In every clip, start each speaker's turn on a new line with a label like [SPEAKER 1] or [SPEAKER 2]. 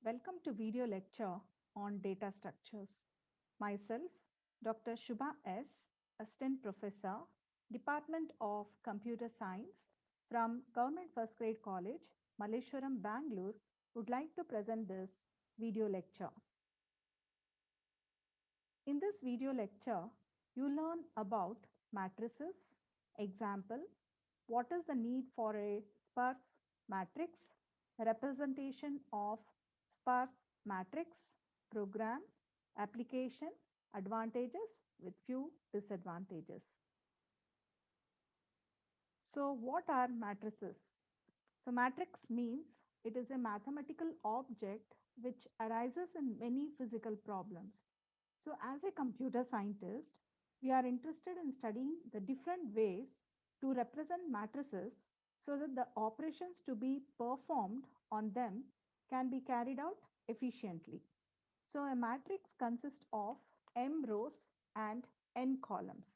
[SPEAKER 1] Welcome to video lecture on data structures. Myself, Dr. Shubha S., Assistant Professor, Department of Computer Science from Government First Grade College, Malleshwaram, Bangalore, would like to present this video lecture. In this video lecture, you learn about matrices, example, what is the need for a sparse matrix, representation of sparse matrix, program, application, advantages with few disadvantages. So what are matrices? So matrix means it is a mathematical object which arises in many physical problems. So as a computer scientist, we are interested in studying the different ways to represent matrices so that the operations to be performed on them can be carried out efficiently. So a matrix consists of m rows and n columns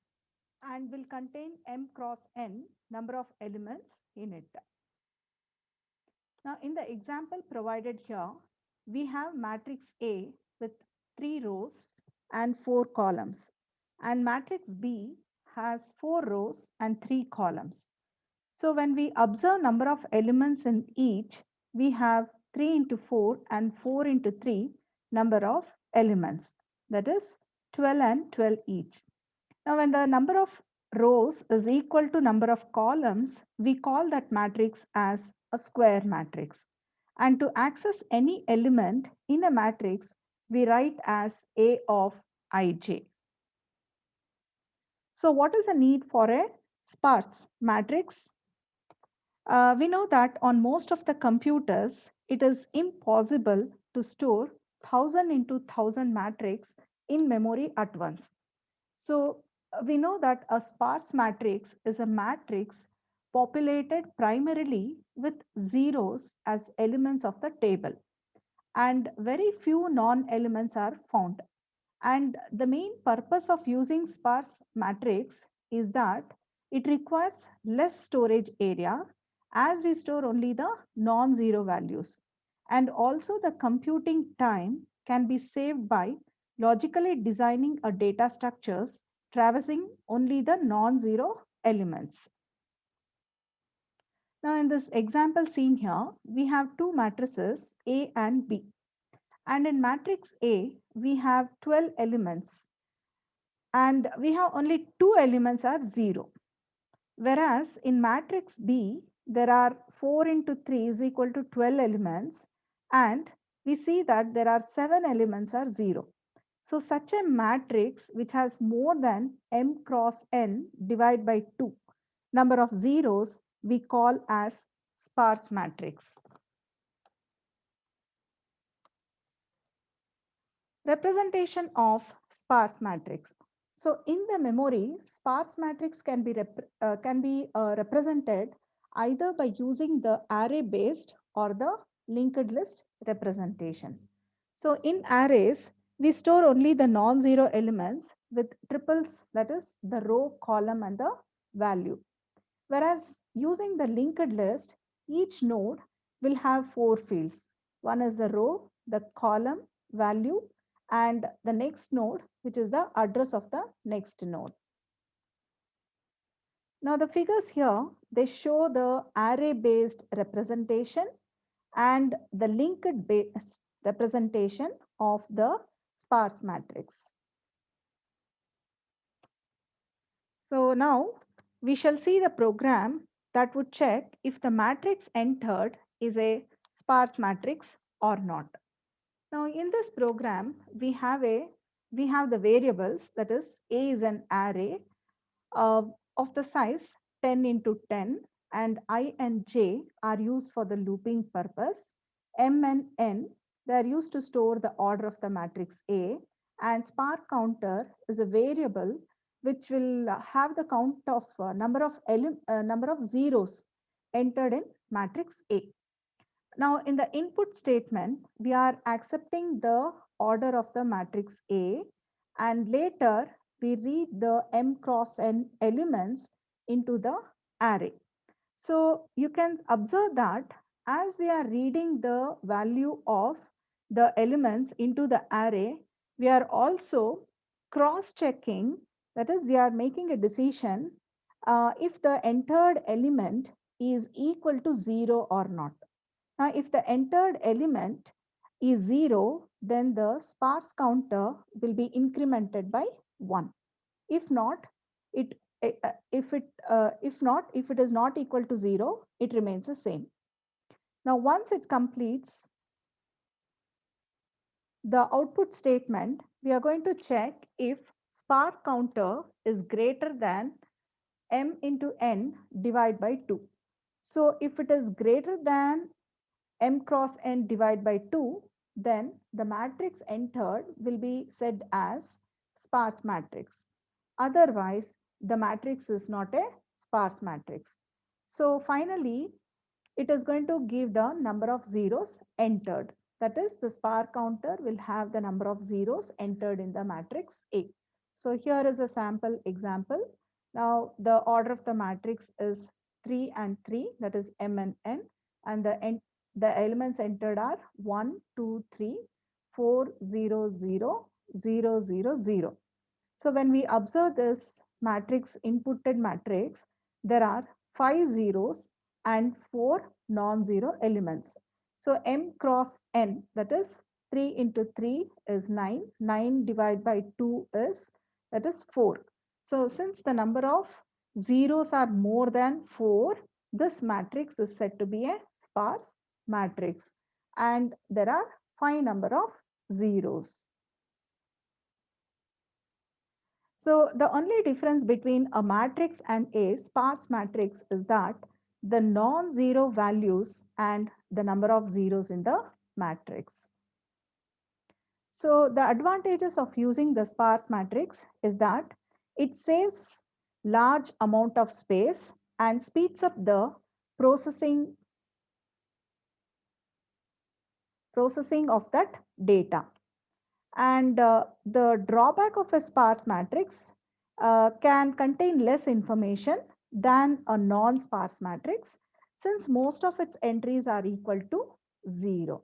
[SPEAKER 1] and will contain m cross n number of elements in it. Now in the example provided here, we have matrix A with 3 rows and 4 columns, and matrix B has 4 rows and 3 columns. So when we observe number of elements in each, we have 3 into 4 and 4 into 3 number of elements, that is 12 and 12 each. Now when the number of rows is equal to number of columns, we call that matrix as a square matrix. And to access any element in a matrix, we write as A of ij. So what is the need for a sparse matrix? We know that on most of the computers, it is impossible to store 1000 into 1000 matrix in memory at once. So we know that a sparse matrix is a matrix populated primarily with zeros as elements of the table, and very few non-elements are found. And the main purpose of using sparse matrix is that it requires less storage area as we store only the non-zero values. And also the computing time can be saved by logically designing a data structures traversing only the non-zero elements. Now in this example seen here, we have two matrices A and B. And in matrix A, we have 12 elements and we have only two elements are 0. Whereas in matrix B, there are 4 into 3 is equal to 12 elements, and we see that there are 7 elements are 0. So such a matrix which has more than m cross n divided by 2 number of zeros we call as sparse matrix. Representation of sparse matrix. So in the memory, sparse matrix can be represented either by using the array based or the linked list representation. So in arrays, we store only the non-zero elements with triples, that is the row, column and the value. Whereas using the linked list, each node will have 4 fields. One is the row, the column, value, and the next node, which is the address of the next node. Now the figures here, they show the array based representation and the linked based representation of the sparse matrix. So now we shall see the program that would check if the matrix entered is a sparse matrix or not. Now in this program, we have the variables, that is A is an array uh, of the size 10 into 10, and I and j are used for the looping purpose. M and n, they are used to store the order of the matrix A, and spark counter is a variable which will have the count of number of zeros entered in matrix A. Now in the input statement, we are accepting the order of the matrix A, and later we read the m cross n elements into the array. So you can observe that as we are reading the value of the elements into the array, we are also cross checking, that is, we are making a decision if the entered element is equal to 0 or not. Now, if the entered element is 0, then the sparse counter will be incremented by 1. If not, if it is not equal to 0, it remains the same. Now, once it completes the output statement, we are going to check if spark counter is greater than m into n divided by 2. So if it is greater than m cross n divided by 2, then the matrix entered will be said as sparse matrix. Otherwise, the matrix is not a sparse matrix. So finally, it is going to give the number of zeros entered. That is, the spark counter will have the number of zeros entered in the matrix A. So here is a sample example. Now the order of the matrix is 3 and 3, that is M and the elements entered are 1, 2, 3, 4, 0, 0, 0, 0, 0. So when we observe this matrix, inputted matrix, there are 5 zeros and 4 non-zero elements. So m cross n, that is 3 into 3 is 9, 9 divided by 2 is, that is 4. So since the number of zeros are more than 4, this matrix is said to be a sparse matrix, and there are 5 number of zeros. So the only difference between a matrix and a sparse matrix is that the non-zero values and the number of zeros in the matrix. So the advantages of using the sparse matrix is that it saves large amount of space and speeds up the processing of that data. And the drawback of a sparse matrix can contain less information than a non-sparse matrix, since most of its entries are equal to 0.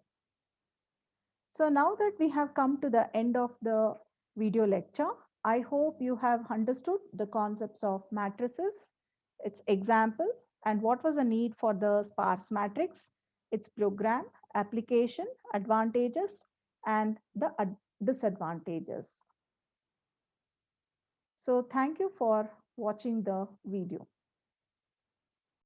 [SPEAKER 1] So now that we have come to the end of the video lecture, I hope you have understood the concepts of matrices, its example, and what was the need for the sparse matrix, its program, application, advantages, and the disadvantages. So thank you for watching the video.